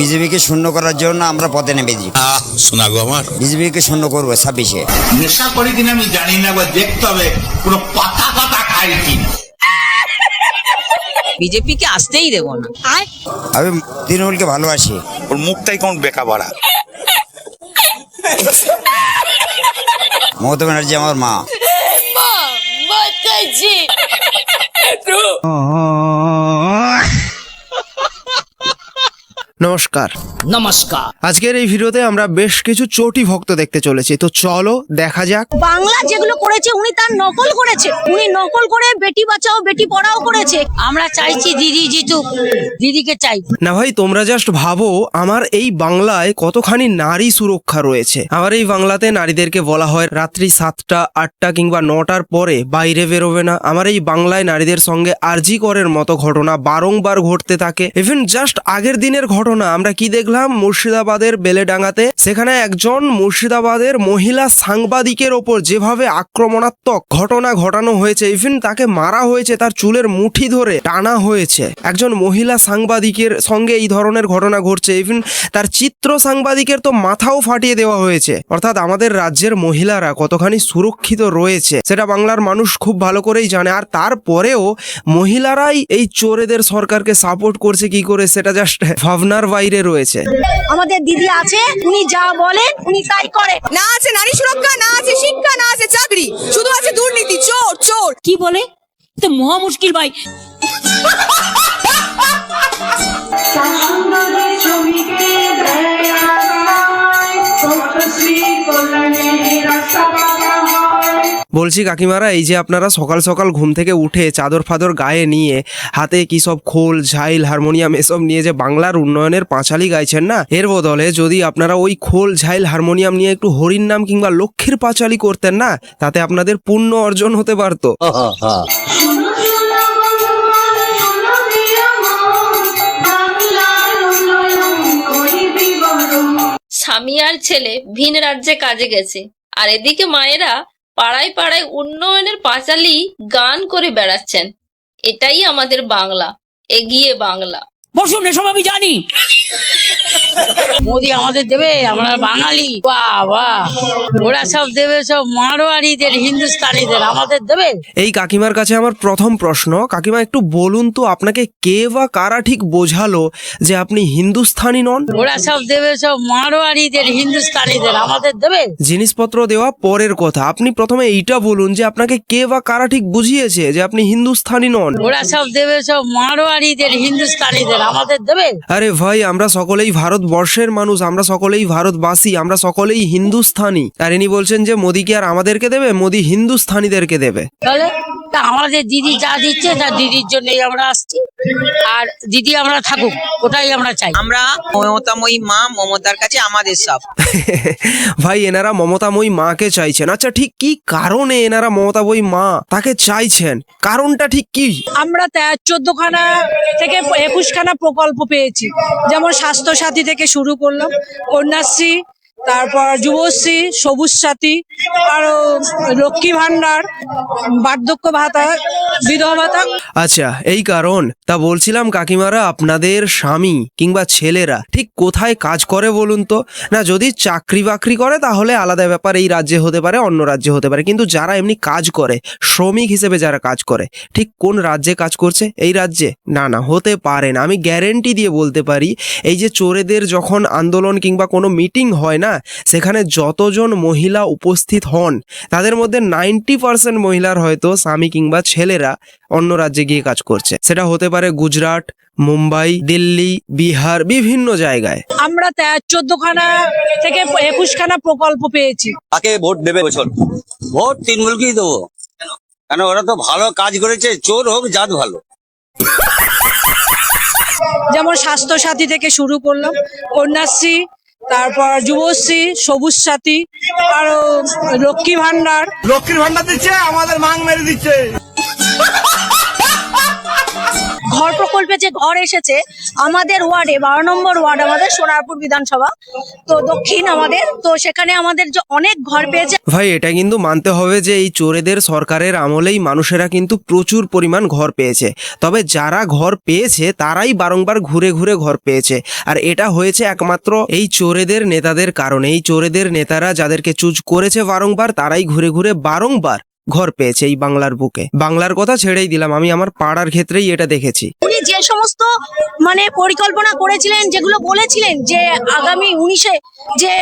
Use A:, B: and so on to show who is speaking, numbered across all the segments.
A: বিজেপিকে শূন্য করার জন্য আমরা পথে নেমেছি।
B: শোনা গো আমার,
A: বিজেপিকে শূন্য করবো 26-এ।
C: নেশা করি কিনা আমি জানি না, বা দেখতে হবে পুরো পাতা পাতা খাই কিনা।
D: বিজেপিকে আসতেই দেবো না।
A: আমি তৃণমূলকে ভালোবাসি।
B: ওর মুখটাই কেমন বেকা বাড়া।
A: মমতা ব্যানার্জি আমার মা।
E: নমস্কার।
D: নমস্কার।
E: আজকের এই ভিডিওতে আমরা বেশ কিছু চটি ভক্ত দেখতে চলেছি, তো চলো দেখা যাক।
F: বাংলা যেগুলো করেছে উনি তার নকল করেছে, উনি নকল করে বেটি বাঁচাও বেটি পড়াও করেছে।
D: আমরা চাইছি দিদি জিতুক, দিদিকে চাই
E: না ভাই, তোমরা জাস্ট ভাবো আমার এই বাংলায় কতখানি নারী সুরক্ষা রয়েছে। আমার এই বাংলাতে নারীদেরকে বলা হয় রাত্রি 7টা 8টা কিংবা 9টার পরে বাইরে বেরোবে না। আমার এই বাংলায় নারীদের সঙ্গে আরজি করের মতো ঘটনা বারংবার ঘটতে থাকে। ইভেন জাস্ট আগের দিনের ঘটনা আমরা কি দেখলাম, মুর্শিদাবাদের বেলেডাঙ্গাতে, সেখানে একজন মুর্শিদাবাদের মহিলা সাংবাদিকের ওপর যেভাবে আক্রমণাত্মক ঘটনা ঘটানো হয়েছে, ইভেন তাকে মারা হয়েছে, তার চুলের মুঠি ধরে টানা হয়েছে। একজন মহিলা সাংবাদিকের সঙ্গে এই ধরনের ঘটনা ঘটছে। ইভেন তার চিত্র সাংবাদিকের তো মাথাও ফাটিয়ে দেওয়া হয়েছে। অর্থাৎ আমাদের রাজ্যের মহিলারা কতখানি সুরক্ষিত রয়েছে সেটা বাংলার মানুষ খুব ভালো করেই জানে। আর তারপরেও মহিলারাই এই চোরেদের সরকারকে সাপোর্ট করছে কি করে, সেটা জাস্ট ভাবনার বাইরে রয়েছে।
F: আমাদের দিদি আছে, উনি যা বলেন উনি তাই করে।
G: না আছে নারী সুরক্ষা, না আছে শিক্ষা, না আছে চাকরি, শুধু আছে দুর্নীতি, চোর চোর।
D: কি বলে, তো মহা মুশকিল ভাই।
E: বলছি কাকিমারা, এই যে আপনারা সকাল সকাল ঘুম থেকে উঠে চাদর ফাদর গায়ে নিয়ে হাতে কি সব খোল ঝাইল হারমোনিয়াম এসব নিয়ে যে বাংলার উন্নয়নের পাঁচালি গাইছেন না, এর বদলে যদি আপনারা ওই খোল ঝাইল হারমোনিয়াম নিয়ে একটু হরির নাম কিংবা লক্ষ্মীর পাঁচালি করতেন না, তাতে আপনাদের পুণ্য অর্জন হতে পারতো।
H: স্বামী আর ছেলে ভিন রাজ্যে কাজে গেছে, আর এদিকে মায়েরা পাড়ায় পাড়ায় উন্নয়নের পাঁচালি গান করে বেড়াচ্ছেন। এটাই আমাদের বাংলা, এগিয়ে বাংলা।
D: বসুন, এসব আমি জানি। মোদি আমাদের দেবে, আমরা বাঙালি। বাবা, ওরা সব দেবে সব মারোয়ারিদের হিন্দুস্তানিদের, আমাদের দেবে।
E: এই কাকিমার কাছে আমার প্রথম প্রশ্ন, কাকিমা একটু বলুন তো আপনাকে কে বা কারা ঠিক বোঝালো যে আপনি হিন্দুস্তানি নন?
D: ওরা সব দেবে সব মারোয়ারিদের হিন্দুস্তানিদের, আমাদের দেবে।
E: জিনিসপত্র দেওয়া পরের কথা, আপনি প্রথমে এইটা বলুন যে আপনাকে কে বা কারা ঠিক বুঝিয়েছে যে আপনি হিন্দুস্তানি নন?
D: ওরা সব দেবে সব মারোয়ারিদের হিন্দুস্তানিদের, আমাদের দেবে।
E: আরে ভাই, আমরা সকলেই ভারতবর্ষের মানুষ, আমরা সকলেই ভারতবাসী, আমরা সকলেই হিন্দুস্তানি। আর ইনি বলছেন যে মোদিকে আর আমাদেরকে দেবে, মোদি হিন্দুস্তানিদেরকে দেবে।
D: তাহলে তা আমাদের দিদি যা দিচ্ছে তা দিদির জন্যই আমরা আসছি, আর দিদি আমরা থাকুক, ওটাই আমরা চাই।
G: আমরা মমতাময়ী মা, মমতার কাছে আমাদের সব।
E: ভাই, এনারা মমতাময়ী মাকে চাইছেন। আচ্ছা, ঠিক কি কারণে এনারা মমতাময়ী মা তাকে চাইছেন? কারণটা ঠিক কি?
F: আমরা 14খানা থেকে 21খানা প্রকল্প পেয়েছি, যেমন স্বাস্থ্য সাথী থেকে শুরু করলাম, কন্যাশ্রী, তারপর যুবশ্রী, সবুজ সাথী, আরো লক্ষ্মী ভান্ডার, বার্ধক্য ভাতা, বিধবা ভাতা।
E: আচ্ছা, এই কারণ। তা বলছিলাম কাকিমারা, আপনাদের স্বামী কিংবা ছেলেরা ঠিক কোথায় কাজ করে বলুন তো? না, যদি চাকরি বাকরি করে তাহলে আলাদা ব্যাপার, এই রাজ্যে হতে পারে অন্য রাজ্যে হতে পারে, কিন্তু যারা এমনি কাজ করে, শ্রমিক হিসেবে যারা কাজ করে, ঠিক কোন রাজ্যে কাজ করছে? এই রাজ্যে? না না, হতে পারে না। আমি গ্যারেন্টি দিয়ে বলতে পারি, এই যে চোরেদের যখন আন্দোলন কিংবা কোনো মিটিং হয় না, সেখানে যতজন মহিলা উপস্থিত হন তাদের মধ্যে 90% মহিলার হয়তো স্বামী কিংবা ছেলেরা অন্য রাজ্যে গিয়ে কাজ করছে। সেটা হতে পারে গুজরাট, মুম্বাই, দিল্লি, বিহার, বিভিন্ন জায়গায়।
F: আমরা 14খানা থেকে 21খানা প্রকল্প পেয়েছি।
I: কাকে ভোট দেবে বছর? ভোট তৃণমূলকেই দেবো, কেন ওরা তো ভালো কাজ করেছে, চোর হোক জাত ভালো।
F: যেমন স্বাস্থ্য সাথী থেকে শুরু করলাম, কন্যাশ্রী, তারপর যুবশ্রী, সবুজ সাথী, আরো লক্ষ্মী ভান্ডার।
C: লক্ষ্মীর ভান্ডার দিচ্ছে, আমাদের মাং মেরে দিচ্ছে।
F: ঘর প্রকল্পে যে ঘর এসেছে আমাদের ওয়ার্ডে 12 নম্বর ওয়ার্ড, আমাদের সোনারপুর বিধানসভা তো দক্ষিণ আমাদের, তো সেখানে আমাদের যে অনেক ঘর পেয়েছে।
E: ভাই এটা কিন্তু মানতে হবে যে এই চোরেদের সরকারের আমলেই মানুষেরা কিন্তু প্রচুর পরিমাণ ঘর পেয়েছে। তবে যারা ঘর পেয়েছে তারাই বারংবার ঘুরে ঘুরে ঘর পেয়েছে, আর এটা হয়েছে একমাত্র এই চোরেদের নেতাদের কারণে। এই চোরেদের নেতারা যাদেরকে চুজ করেছে বারংবার, তারাই ঘুরে ঘুরে বারংবার ঘর পেয়েছে এই বাংলার বুকে। বাংলার কথা ছেড়েই দিলাম, আমি আমার পাড়ার ক্ষেত্রেই এটা দেখেছি।
F: উনি যে সমস্ত পরিকল্পনা করেছিলেন, যেগুলো বলেছিলেন যে আগামী 19-এ যে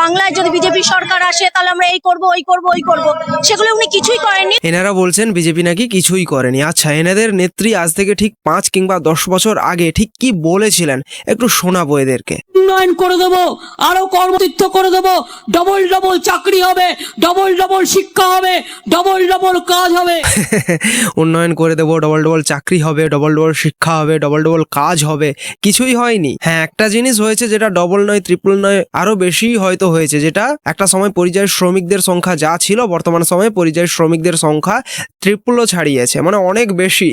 F: বাংলায় যদি বিজেপি সরকার আসে তাহলে আমরা এই করব, ওই করব, ওই করব, সেগুলো উনি কিছুই করেননি।
E: এনারা বলছেন বিজেপি নাকি কিছুই করেনি। আচ্ছা, এনাদের নেত্রী আজ থেকে ঠিক 5 কিংবা 10 বছর আগে ঠিক কি বলেছিলেন একটু শোনাবো এদেরকে।
J: উন্নয়ন করে দেবো, আরো কর্মতীর্থ করে দেবো, ডবল ডবল চাকরি হবে, ডবল ডবল শিক্ষা হবে, ডবল ডবল কাজ হবে।
E: উন্নয়ন করে দেবো, ডবল ডবল চাকরি হবে, ডবল ডবল শিক্ষা হবে, ডবল ডবল কাজ হবে, কিছুই হয়নি। হ্যাঁ, একটা জিনিস হয়েছে যেটা ডবল নয়, ট্রিপল নয়, আরো বেশি হয়তো হয়েছে, যেটা একটা সময় পরিযায়ী শ্রমিকদের সংখ্যা যা ছিল বর্তমান সময়ে পরিযায়ী শ্রমিকদের সংখ্যা ট্রিপলও ছাড়িয়েছে, মানে অনেক বেশি।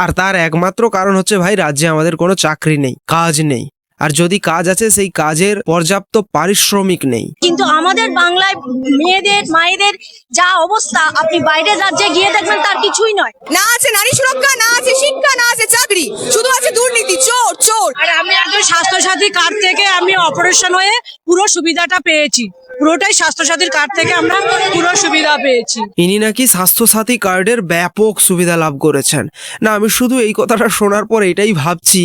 E: আর তার একমাত্র কারণ হচ্ছে ভাই রাজ্যে আমাদের কোনো চাকরি নেই, কাজ নেই, আর যদি কাজ আছে সেই কাজের পর্যাপ্ত পারিশ্রমিক নেই।
F: কিন্তু আমাদের বাংলায় মেয়েদের মায়েদের যা অবস্থা, আপনি বাইরের রাজ্যে গিয়ে দেখবেন তার কিছুই নয়।
G: না আছে নারী সুরক্ষা, না আছে শিক্ষা, না আছে চাকরি, শুধু আছে দুর্নীতি, চোর চোর।
F: আর আমি একজন স্বাস্থ্যসাথী কার্ড থেকে আমি অপারেশন হয়ে পুরো সুবিধাটা পেয়েছি, পুরোটাই স্বাস্থ্যসাথীর কার্ড থেকে আমরা পুরো সুবিধা পেয়েছি।
E: ইনি নাকি স্বাস্থ্যসাথী কার্ডের ব্যাপক সুবিধা লাভ করেছেন। না, আমি শুধু এই কথাটা শোনার পর এটাই ভাবছি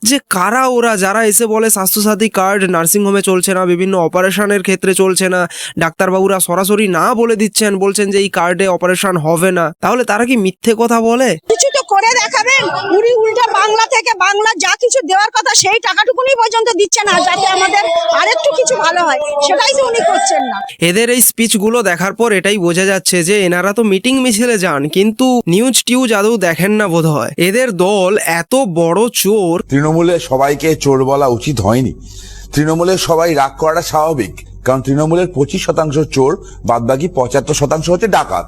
E: যে কারা ওরা যারা এসে বলে স্বাস্থ্যসাথী কার্ড নার্সিংহোমে চলছে না, বিভিন্ন অপারেশনের ক্ষেত্রে চলছে না, ডাক্তারবাবুরা সরাসরি না বলে দিচ্ছেন, বলছেন যে এই কার্ডে অপারেশন হবে না। তাহলে তারা কি মিথ্যে কথা বলে?
F: কিছু তো করে দেখাবেন। উনি উল্টা বাংলা থেকে বাংলা যা কিছু দেওয়ার কথা সেই টাকাটুকুনি পর্যন্ত দিচ্ছে না, যাতে আমাদের আরেকটু কিছু ভালো হয়, সেটাই তো উনি করছেন না।
E: এদের এই স্পিচগুলো দেখার পর এটাই বোঝা যাচ্ছে যে এনারা তো মিটিং মিছিলে যান, কিন্তু নিউজ টিউজ আদৌ দেখেন না বোধহয়। এদের দল এত বড় চোর।
K: তৃণমূলে সবাইকে চোর বলা উচিত হয়নি। তৃণমূলে সবাই রাগ করাটা স্বাভাবিক, কারণ তৃণমূলের 25% চোর, বাদবাকি 75% হচ্ছে ডাকাত।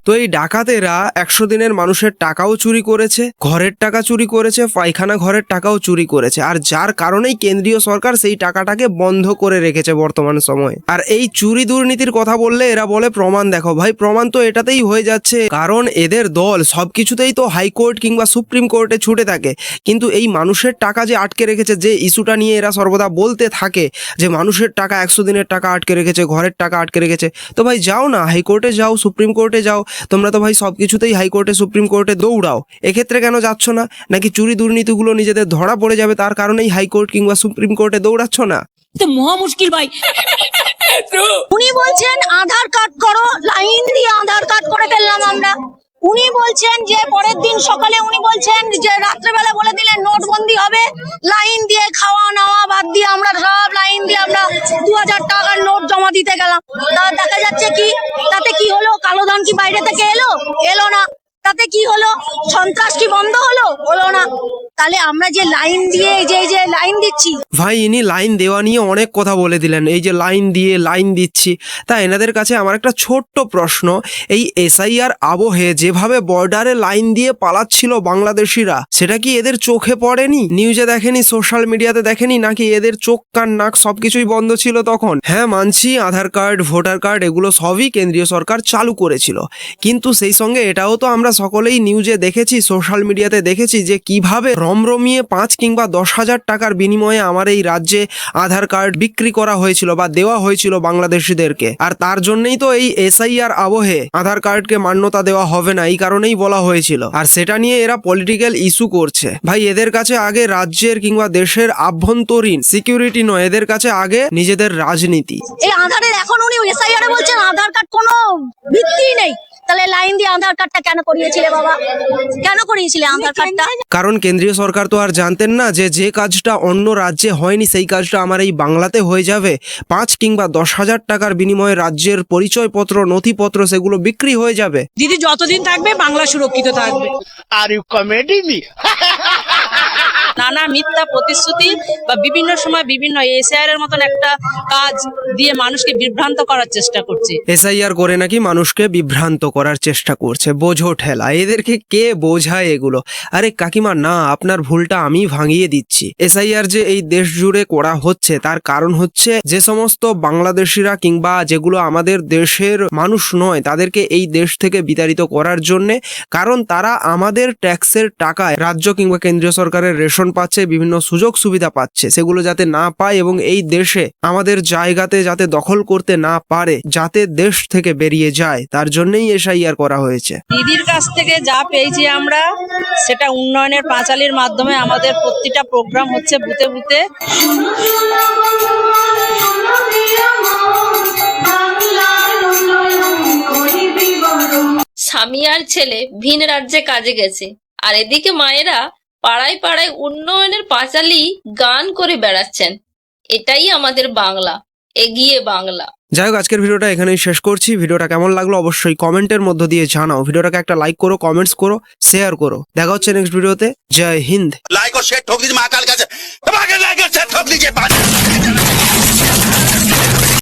E: তো এই ডাকাতেরা 100 দিনের মানুষের টাকাও চুরি করেছে, ঘরের টাকা চুরি করেছে, পায়খানা ঘরের টাকাও চুরি করেছে, আর যার কারণেই কেন্দ্রীয় সরকার সেই টাকাটাকে বন্ধ করে রেখেছে বর্তমান সময়ে। আর এই চুরি দুর্নীতির কথা বললে এরা বলে প্রমাণ দেখো। ভাই প্রমাণ তো এটাতেই হয়ে যাচ্ছে, কারণ এদের দল সবকিছুতেই তো হাইকোর্ট কিংবা সুপ্রিম কোর্টে ছুটে থাকে, কিন্তু এই মানুষের টাকা যে আটকে রেখেছে, যে ইস্যুটা নিয়ে এরা সর্বদা বলতে থাকে যে মানুষের টাকা 100 দিনের টাকা আটকে রেখেছে, ঘরের টাকা আটকে রেখেছে, তো ভাই যাও না হাইকোর্টে যাও, সুপ্রিম কোর্টে যাও। তোমরা তো ভাই সবকিছুতেই হাইকোর্টে সুপ্রিম কোর্টে দৌড়াও, এক্ষেত্রে কেন যাচ্ছ না? নাকি চুরি দুর্নীতিগুলো নিজেদের ধরা পড়ে যাবে তার কারণেই হাইকোর্ট কিংবা সুপ্রিম কোর্টে দৌড়াচ্ছ না?
J: মহা মুশকিল ভাই।
F: উনি বলছেন আধার কার্ড করো, লাইন দিয়ে আধার কার্ড করে ফেললাম আমরা। উনি বলছেন যে পরের দিন সকালে উনি বলছেন যে রাত্রেবেলা বলে দিলেন নোটবন্দি হবে, লাইন দিয়ে খাওয়া নাওয়া বাদ দিয়ে আমরা সব লাইন দিয়ে আমরা 2000 টাকার নোট জমা দিতে গেলাম। তা দেখা যাচ্ছে কি, তাতে কি হলো? কালোধন কি বাইরে থেকে এলো না? তাতে কি হলো? সন্ত্রাস কি বন্ধ হলো না? তাহলে আমরা যে লাইন দিয়ে যে লাইন দিচ্ছি।
E: ভাই ইনি লাইন দেওয়া নিয়ে অনেক কথা বলে দিলেন, এই যে লাইন দিচ্ছি। তা এনাদের কাছে আমার একটা ছোট্ট প্রশ্ন, এই SIR আবহে যেভাবে বর্ডারে লাইন দিয়ে পালাচ্ছিল বাংলাদেশিরা, সেটা কি এদের চোখে পড়েনি? নিউজে দেখেনি, সোশ্যাল মিডিয়াতে দেখেনি? নাকি এদের চোখ কান নাক সবকিছুই বন্ধ ছিল তখন? হ্যাঁ মানছি, আধার কার্ড ভোটার কার্ড এগুলো সবই কেন্দ্রীয় সরকার চালু করেছিল, কিন্তু সেই সঙ্গে এটাও তো আমরা সকলেই নিউজে দেখেছি, সোশ্যাল মিডিয়াতে দেখেছি যে কিভাবে রমরমিয়ে 5 কিংবা 10,000 টাকার বিনিময়ে আমার এই রাজ্যে আধার কার্ড বিক্রি করা হয়েছিল বা দেওয়া হয়েছিল বাংলাদেশিদেরকে। আর তার জন্যই তো এই SIR আবহে আধার কার্ডকে মান্যতা দেওয়া হবে না, এই কারণেই বলা হয়েছিল। আর সেটা নিয়ে এরা পলিটিক্যাল ইস্যু করছে। ভাই এদের কাছে আগে রাজ্যের কিংবা দেশের আভ্যন্তরীণ সিকিউরিটি নয়, এদের কাছে আগে নিজেদের রাজনীতি।
F: এই আধারের এখন উনি SIR বলছেন আধার কার্ড কোনো ভিত্তি নেই, তাহলে লাইন দিয়ে আধার কার্ডটা কেন করিয়েছিলে বাবা? কেন করিয়েছিলে আধার কার্ডটা?
E: কারণ কেন্দ্রীয় সরকার তো আর জানতেন না যে কাজটা অন্য রাজ্যে হয়নি সেই কাজটা আমার এই বাংলাতে হয়ে যাবে। 5 কিংবা 10,000 টাকার বিনিময়ে রাজ্যের পরিচয়পত্র নথিপত্র সেগুলো বিক্রি হয়ে যাবে।
F: দিদি যতদিন থাকবে বাংলা সুরক্ষিত থাকবে।
C: Are you comedy me?
F: নানা মিথ্যা প্রতিশ্রুতি বা বিভিন্ন সময় বিভিন্ন এসআইআর এর মতন একটা কাজ দিয়ে মানুষকে বিভ্রান্ত করার চেষ্টা করছে।
E: এসআইআর করে নাকি মানুষকে বিভ্রান্ত করার চেষ্টা করছে, বোঝো ঠেলা। এদেরকে কে বোঝায় এগুলো? আরে কাকিমা না, আপনার ভুলটা আমি ভাঙিয়ে দিচ্ছি। এসআইআর যে এই দেশ জুড়ে করা হচ্ছে তার কারণ হচ্ছে যে সমস্ত বাংলাদেশিরা কিংবা যেগুলো আমাদের দেশের মানুষ নয় তাদেরকে এই দেশ থেকে বিতাড়িত করার জন্যে, কারণ তারা আমাদের ট্যাক্সের টাকায় রাজ্য কিংবা কেন্দ্রীয় সরকারের রেশন পাচ্ছে, বিভিন্ন সুযোগ সুবিধা পাচ্ছে, সেগুলো যাতে না পায় এবং এই দেশে আমাদের জায়গাতে যাতে দখল করতে না পারে, যাতে দেশ থেকে বেরিয়ে যায়, তার জন্যই এসআইআর করা হয়েছে।
F: দিদির কাছ থেকে যা পেয়েছি আমরা, সেটা উন্নয়নের পাঁচালীর মাধ্যমে আমাদের প্রতিটা প্রোগ্রাম হচ্ছে বুথে বুথে।
H: স্বামী আর ছেলে ভিন রাজ্যে কাজে গেছে, আর এদিকে মায়েরা পাড়ায় পাড়ায় উন্নয়নের পাঁচালী গান করে বেড়াচ্ছেন। এটাই আমাদের বাংলা, এগিয়ে বাংলা।
E: যাই হোক, আজকের ভিডিওটা এখানেই শেষ করছি। ভিডিওটা কেমন লাগলো অবশ্যই কমেন্টের মধ্য দিয়ে জানাও। ভিডিওটাকে একটা লাইক করো, কমেন্টস করো, শেয়ার করো। দেখা হচ্ছে নেক্সট ভিডিওতে। জয় হিন্দ।
C: लाइक और शेयर ठोक दीजिए महाकाल का। दबा के लाइक और शेयर ठोक दीजिए।